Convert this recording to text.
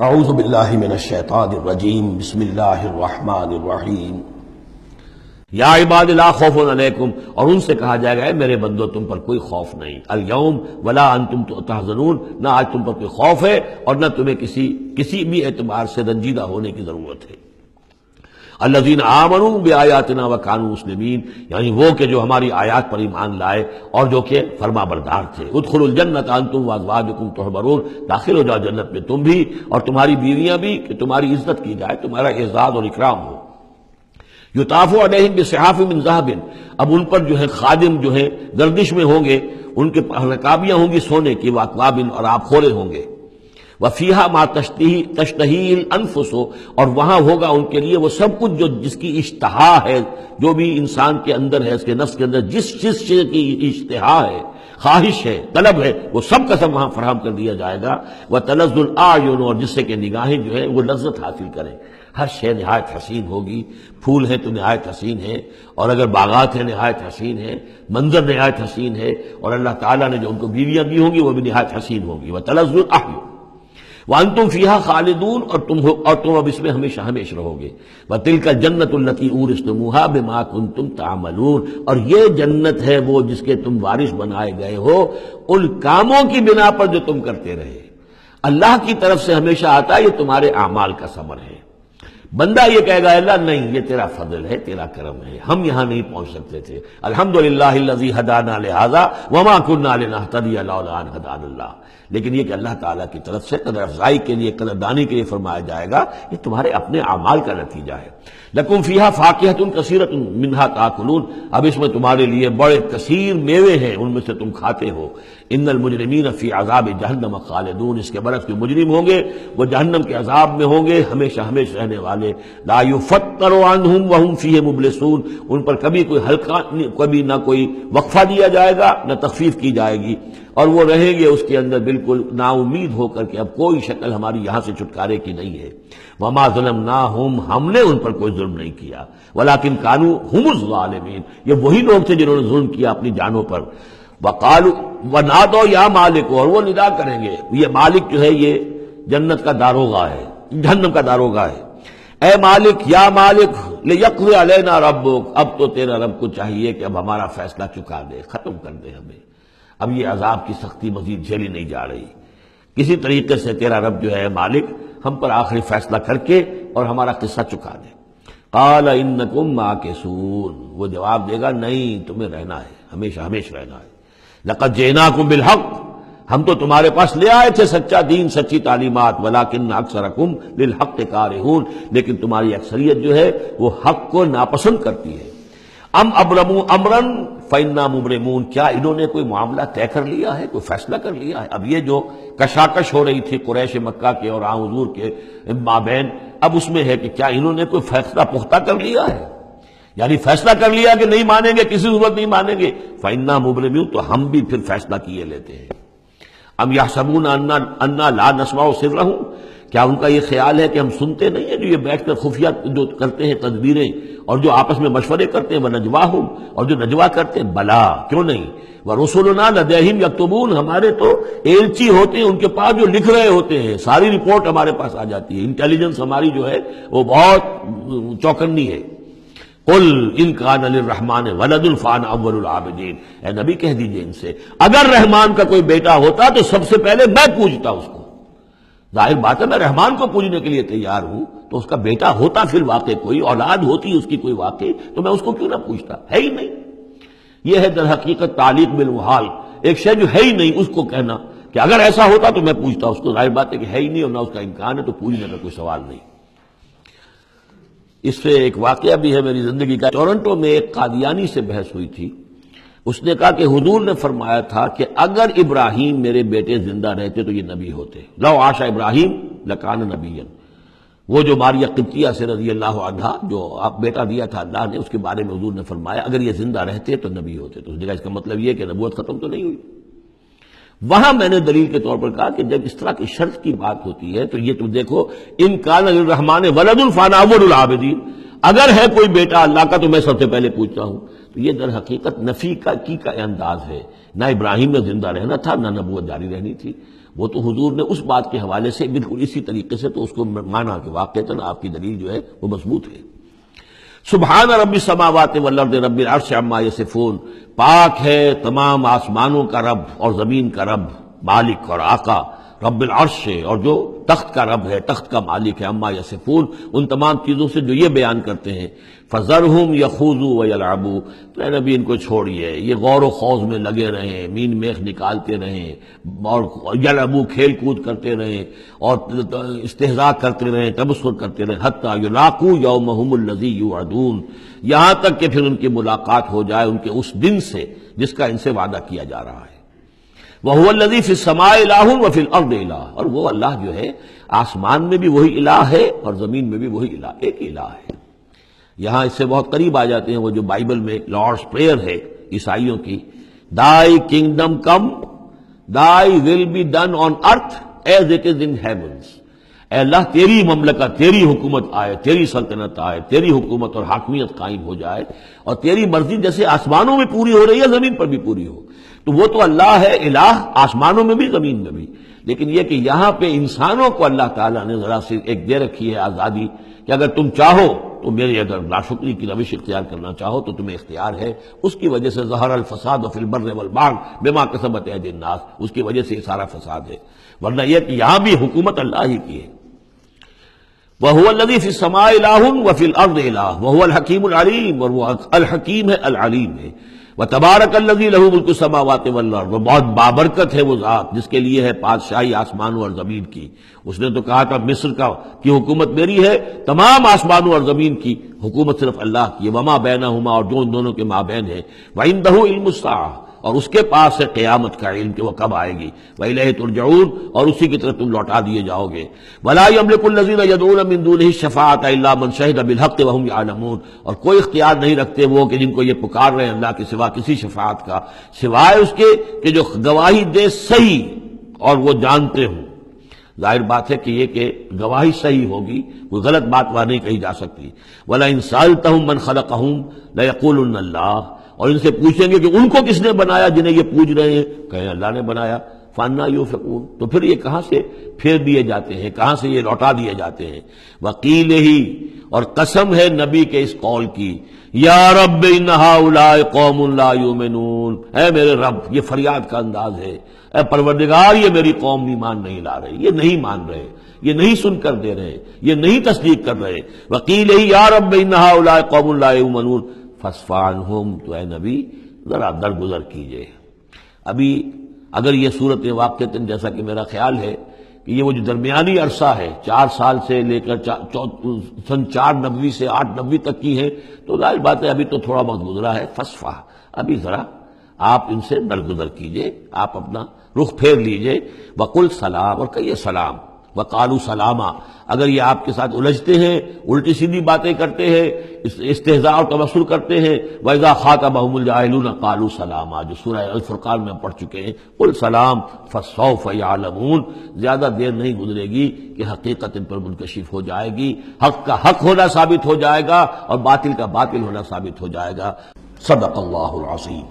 اعوذ باللہ من الشیطان الرجیم بسم اللہ الرحمن الرحیم یا عباد لا خوف علیکم، اور ان سے کہا جائے گا اے میرے بندو تم پر کوئی خوف نہیں، الیوم ولا انتم تحزنون، نہ آج تم پر کوئی خوف ہے اور نہ تمہیں کسی بھی اعتبار سے رنجیدہ ہونے کی ضرورت ہے۔ الذین آمنوا بآیاتنا وکانوا مسلمین، یعنی وہ کہ جو ہماری آیات پر ایمان لائے اور جو کہ فرما بردار تھے۔ ادخلوا الجنۃ انتم وازواجکم تحبرون، داخل ہو جاؤ جنت میں تم بھی اور تمہاری بیویاں بھی، کہ تمہاری عزت کی جائے، تمہارا اعزاز اور اکرام ہو۔ یطاف علیہم بصحاف من ذہب، اب ان پر جو ہے خادم جو ہے گردش میں ہوں گے، ان کے رکابیاں ہوں گی سونے کی، واکواب اور آب خورے ہوں گے۔ وَفِيهَا مَا تَشْتَهِي الْأَنفُسُ، اور وہاں ہوگا ان کے لیے وہ سب کچھ جو جس کی اشتہا ہے، جو بھی انسان کے اندر ہے، اس کے نفس کے اندر جس چیز کی اشتہا ہے، خواہش ہے، طلب ہے، وہ سب کا سب وہاں فراہم کر دیا جائے گا۔ وَتَلَذُّ الْأَعْيُنُ، اور جس سے کہ نگاہیں جو ہے وہ لذت حاصل کریں۔ ہر شے نہایت حسین ہوگی، پھول ہیں تو نہایت حسین ہے، اور اگر باغات ہیں نہایت حسین ہے، منظر نہایت حسین ہے، اور اللہ تعالیٰ نے جو ان کو بیویاں دی ہوں گی وہ بھی نہایت حسین ہوگی۔ وَتَلَذُّ الْأَعْيُنُ وَأَنْتُمْ فِيهَا خَالِدُونَ، اور تم اب اس میں ہمیشہ ہمیشہ رہو گے۔ وَتِلْكَ الْجَنَّةُ الَّتِي أُورِثْتُمُوهَا بِمَا كُنْتُمْ تَعْمَلُونَ، اور یہ جنت ہے وہ جس کے تم وارث بنائے گئے ہو ان کاموں کی بنا پر جو تم کرتے رہے۔ اللہ کی طرف سے ہمیشہ آتا ہے یہ تمہارے اعمال کا ثمر ہے۔ بندہ یہ کہے گا اللہ نہیں، یہ تیرا فضل ہے، تیرا کرم ہے، ہم یہاں نہیں پہنچ سکتے تھے، الحمدللہ الذی ہدانا لہذا وما کننا لنہتدی لولا ان ہدانا اللہ، لیکن یہ کہ اللہ تعالیٰ کی طرف سے قدر افزائی کے لیے، قدر دانی کے لیے فرمایا جائے گا یہ تمہارے اپنے اعمال کا نتیجہ ہے۔ لکم فیہا فاکہۃ کثیرۃ منہا تاکلون، اب اس میں تمہارے لیے بڑے کثیر میوے ہیں، ان میں سے تم کھاتے ہو۔ ان المجرمین فی عذاب جہنم خالدون، اس کے برعکس جو مجرم ہوں گے وہ جہنم کے عذاب میں ہوں گے ہمیشہ ہمیشہ رہنے والے۔ لا یفتر عنہم وہم فیہ مبلسون، ان پر کبھی کوئی ہلکا، کبھی نہ کوئی وقفہ دیا جائے گا نہ تخفیف کی جائے گی، اور وہ رہیں گے اس کے اندر بالکل نا امید ہو کر کہ اب کوئی شکل ہماری یہاں سے چھٹکارے کی نہیں ہے۔ وما ظلمناہم، ہم نے ان پر کوئی ظلم نہیں کیا، ولکن کانوا ھم الظالمین، یہ وہی لوگ تھے جنہوں نے ظلم کیا اپنی جانوں پر۔ وقالوا ونادوا یا مالک، اور وہ ندا کریں گے، یہ مالک جو ہے یہ جنت کا داروغہ ہے، جہنم کا داروغہ ہے۔ اے مالک، یا مالک لیقضی علینا ربک، اب تو تیرا رب کو چاہیے کہ اب ہمارا فیصلہ چکا دے، ختم کر دے ہمیں، اب یہ عذاب کی سختی مزید جھیلی نہیں جا رہی، کسی طریقے سے تیرا رب جو ہے مالک ہم پر آخری فیصلہ کر کے اور ہمارا قصہ چکا دے۔ قال انکم ماکثون، وہ جواب دے گا نہیں، تمہیں رہنا ہے، ہمیشہ ہمیشہ رہنا ہے۔ لقد جئناکم بالحق، ہم تو تمہارے پاس لے آئے تھے سچا دین، سچی تعلیمات، ولکن اکثرکم للحق کارہون، لیکن تمہاری اکثریت جو ہے وہ حق کو ناپسند کرتی ہے۔ ام ابرموا امرا فانا مبرمون، کیا انہوں نے کوئی معاملہ طے کر لیا ہے، کوئی فیصلہ کر لیا ہے؟ اب یہ جو کشاکش ہو رہی تھی قریش مکہ کے اور حضور کے مابین، اب اس میں ہے کہ کیا انہوں نے کوئی فیصلہ پختہ کر لیا ہے، یعنی فیصلہ کر لیا کہ نہیں مانیں گے، کسی صورت نہیں مانیں گے۔ فانا مبرمون، تو ہم بھی پھر فیصلہ کیے لیتے ہیں۔ ام یحسبون انا لا نسمع سرهم، کیا ان کا یہ خیال ہے کہ ہم سنتے نہیں ہیں جو یہ بیٹھ کر خفیہ جو کرتے ہیں تدبیریں اور جو آپس میں مشورے کرتے ہیں، وَنَجْوَاهُمْ، اور جو نجوا کرتے ہیں، بلا کیوں نہیں، وَرُسُلُنَا لَدَيْهِمْ يَكْتُبُونَ، ہمارے تو ایلچی ہوتے ہیں ان کے پاس جو لکھ رہے ہوتے ہیں، ساری رپورٹ ہمارے پاس آ جاتی ہے، انٹیلیجنس ہماری جو ہے وہ بہت چوکنی ہے۔ قل ان کان للرحمن ولد فانا اول العابدین، اے نبی کہہ دیجئے ان سے اگر رحمان کا کوئی بیٹا ہوتا تو سب سے پہلے میں پوجتا اس کو۔ ظاہر بات ہے میں رحمان کو پوجنے کے لیے تیار ہوں، تو اس کا بیٹا ہوتا پھر واقع کوئی اولاد ہوتی اس کی کوئی واقع، تو میں اس کو کیوں نہ پوچھتا، ہے ہی نہیں۔ یہ ہے در حقیقت تعلیق بالمحال، ایک شے جو ہے ہی نہیں اس کو کہنا کہ اگر ایسا ہوتا تو میں پوچھتا اس کو، ظاہر بات ہے کہ ہے ہی نہیں اور نہ اس کا امکان ہے، تو پوجنے کا کوئی سوال نہیں۔ اس سے ایک واقعہ بھی ہے میری زندگی کا۔ ٹورنٹو میں ایک قادیانی سے بحث ہوئی تھی، اس نے کہا کہ حضور نے فرمایا تھا کہ اگر ابراہیم میرے بیٹے زندہ رہتے تو یہ نبی ہوتے، لو عاش ابراہیم لکان نبیا، وہ جو ماریہ قبطیہ سے رضی اللہ عنہا جو آپ بیٹا دیا تھا اللہ نے، اس کے بارے میں حضور نے فرمایا اگر یہ زندہ رہتے تو نبی ہوتے، تو اس نے کہا اس کا مطلب یہ کہ نبوت ختم تو نہیں ہوئی۔ وہاں میں نے دلیل کے طور پر کہا کہ جب اس طرح کی شرط کی بات ہوتی ہے تو یہ تم دیکھو، ان کان للرحمن ولد فانا اول العابدین، اگر ہے کوئی بیٹا اللہ کا تو میں سب سے پہلے پوچھتا ہوں، تو یہ در حقیقت نفی کا انداز ہے، نہ ابراہیم میں زندہ رہنا تھا، نہ نبوت جاری رہنی تھی۔ وہ تو حضور نے اس بات کے حوالے سے بالکل اسی طریقے سے تو اس کو مانا کہ واقعتاً آپ کی دلیل جو ہے وہ مضبوط ہے۔ سبحان رب السماوات والارض رب العرش عما یصفون، پاک ہے تمام آسمانوں کا رب اور زمین کا رب، مالک اور آقا، رب العرش سے، اور جو تخت کا رب ہے، تخت کا مالک ہے، عما یصفون، ان تمام چیزوں سے جو یہ بیان کرتے ہیں۔ فذرہم یخوضوا ویلعبوا، تو اے نبی ان کو چھوڑیے، یہ غور و خوض میں لگے رہیں، مین میخ نکالتے رہیں، اور یلعبوا کھیل کود کرتے رہیں، اور استہزاء کرتے رہیں، تبصر کرتے رہیں، حتی یلاقوا یومہم الذی یوعدون، یہاں تک کہ پھر ان کی ملاقات ہو جائے ان کے اس دن سے جس کا ان سے وعدہ کیا جا رہا ہے۔ وَهُوَ الَّذِي فِي السَّمَاءِ إِلَٰهٌ وَفِي الْأَرْضِ إِلَٰهٌ، اور وہ اللہ جو ہے آسمان میں بھی وہی الہ ہے اور زمین میں بھی وہی الہ، ایک الہ ہے۔ یہاں اس سے بہت قریب آ جاتے ہیں وہ جو بائبل میں لارڈس پریئر ہے عیسائیوں کی، Thy kingdom come, Thy will be done on earth as it is in heavens۔ اے اللہ تیری مملکت، تیری حکومت آئے، تیری سلطنت آئے، تیری حکومت اور حاکمیت قائم ہو جائے، اور تیری مرضی جیسے آسمانوں میں پوری ہو رہی ہے زمین پر بھی پوری ہو۔ تو وہ تو اللہ ہے الہ، آسمانوں میں بھی زمین میں بھی، لیکن یہ کہ یہاں پہ انسانوں کو اللہ تعالیٰ نے ذرا سی ایک دے رکھی ہے آزادی کہ اگر تم چاہو تو میری اگر ناشکری کی روش اختیار کرنا چاہو تو تمہیں اختیار ہے۔ اس کی وجہ سے ظہر الفساد فی البر والبحر بما کسبت ایدی الناس، اس کی وجہ سے یہ سارا فساد ہے، ورنہ یہ کہ یہاں بھی حکومت اللہ ہی کی ہے۔ وَهُوَ الَّذِي فِي السَّمَاءِ إِلَٰهٌ وَفِي الْأَرْضِ إِلَٰهٌ وَهُوَ الْحَكِيمُ الْعَلِيمُ، اور وہ الحکیم ہے، العلیم ہے۔ وَتَبَارَكَ الَّذِي لَهُ مُلْكُ السَّمَاوَاتِ وَالْأَرْضِ، وہ بہت بابرکت ہے وہ ذات جس کے لیے ہے بادشاہی آسمانوں اور زمین کی۔ اس نے تو کہا تھا مصر کی حکومت میری ہے، تمام آسمانوں اور زمین کی حکومت صرف اللہ کی ہے، وَمَا بَيْنَهُمَا، اور جو ان دونوں کے مابین ہے، وَعِندَهُ عِلْمُ السَّاعَةِ، اور اس کے پاس ہے قیامت کا علم کہ وہ کب آئے گی، وَإِلَيْهِ تُرْجَعُونَ، اور اسی کی طرف تم لوٹا دیے جاؤ گے۔ وَلَا يَمْلِكُ الَّذِينَ يَدْعُونَ مِن دُونِهِ الشَّفَاعَةَ إِلَّا مَنْ شَهِدَ بِالْحَقِّ وَهُمْ يَعْلَمُونَ، اور کوئی اختیار نہیں رکھتے وہ کہ جن کو یہ پکار رہے ہیں اللہ کے سوا کسی شفاعت کا، سوائے اس کے کہ جو گواہی دے صحیح اور وہ جانتے ہوں۔ ظاہر بات ہے کہ یہ کہ گواہی صحیح ہوگی، کوئی غلط بات وہاں نہیں کہی جا سکتی۔ وَلَئِن سَأَلْتَهُم مَّنْ خَلَقَهُمْ لَيَقُولُنَّ اللَّهُ، اور ان سے پوچھیں گے کہ ان کو کس نے بنایا جنہیں یہ پوچھ رہے ہیں، کہیں اللہ نے بنایا۔ فَأَنَّىٰ يُؤْفَكُونَ، تو پھر یہ کہاں سے پھیر دیے جاتے ہیں، کہاں سے یہ لوٹا دیے جاتے ہیں۔ وَقِيلِهِ، اور قسم ہے نبی کے اس قول کی، یا رب ان ہؤلاء قوم لا یؤمنون، اے میرے رب، یہ فریاد کا انداز ہے، اے پروردگار یہ میری قوم ایمان نہیں لا رہی، یہ نہیں مان رہے، یہ نہیں سن کر دے رہے، یہ نہیں تصدیق کر رہے۔ وَقِيلِهِ یا رب ان ہؤلاء قوم لا یؤمنون فاصفح عنہم، تو اے نبی ذرا درگزر کیجئے۔ ابھی اگر یہ صورت واقعتاً جیسا کہ میرا خیال ہے کہ یہ وہ جو درمیانی عرصہ ہے 4 سال سے لے کر سن 490 سے 890 تک کی ہے، تو ظاہر بات ہے ابھی تو تھوڑا بہت گزرا ہے۔ فصفح، ابھی ذرا آپ ان سے درگزر کیجئے، آپ اپنا رخ پھیر لیجئے۔ وقل سلام، اور کہیے سلام۔ وقالوا سلاما، اگر یہ آپ کے ساتھ الجھتے ہیں، الٹی سیدھی باتیں کرتے ہیں، استہزاء اور تبصر کرتے ہیں، وَإِذَا خَاطَبَهُمُ الْجَاهِلُونَ قَالُوا سَلَامًا، جو سورہ الفرقان میں پڑھ چکے ہیں۔ قل سلام فَسَوْفَ يَعْلَمُونَ، زیادہ دیر نہیں گزرے گی کہ حقیقت ان پر منکشف ہو جائے گی، حق کا حق ہونا ثابت ہو جائے گا اور باطل کا باطل ہونا ثابت ہو جائے گا۔ صدق اللہ العظیم۔